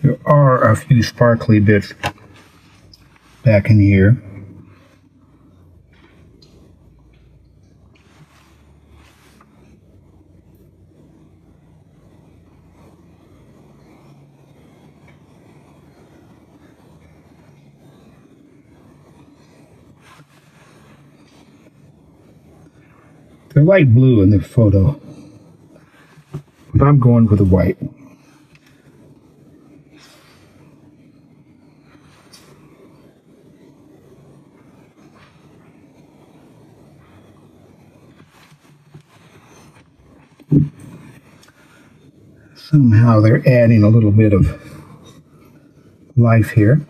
There are a few sparkly bits back in here. They're light blue in the photo, but I'm going with the white. Somehow they're adding a little bit of life here.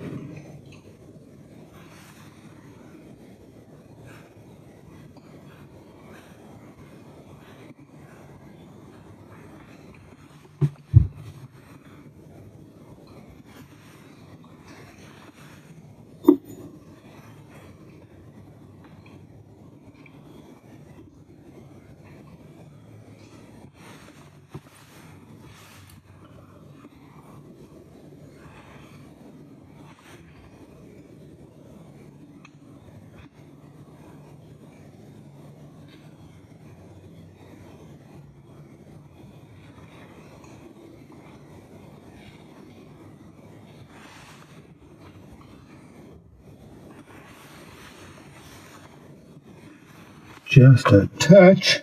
Just a touch.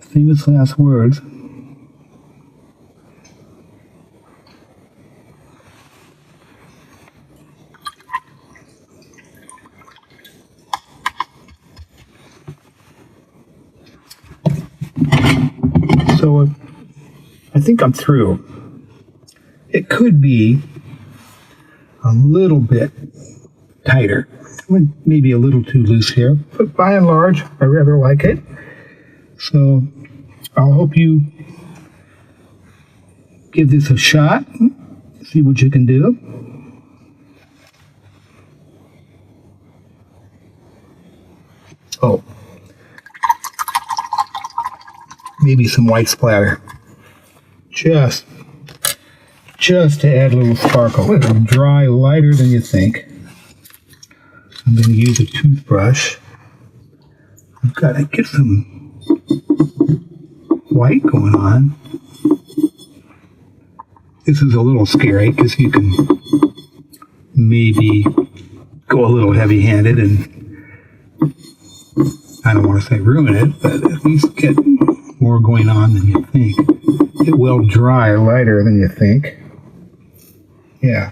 Famous last words. So I think I'm through. It could be a little bit tighter. Maybe a little too loose here, but by and large, I rather like it. So I'll hope you give this a shot, see what you can do. Oh, maybe some white splatter. Just to add a little sparkle. It'll dry lighter than you think. I'm going to use a toothbrush. I've got to get some white going on. This is a little scary because you can maybe go a little heavy-handed and I don't want to say ruin it, but at least get more going on than you think. It will dry lighter than you think. Yeah.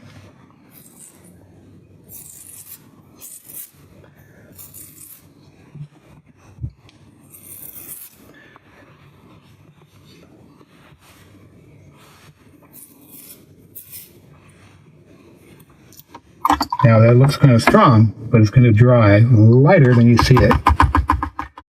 Now that looks kind of strong, but it's going to dry lighter than you see it.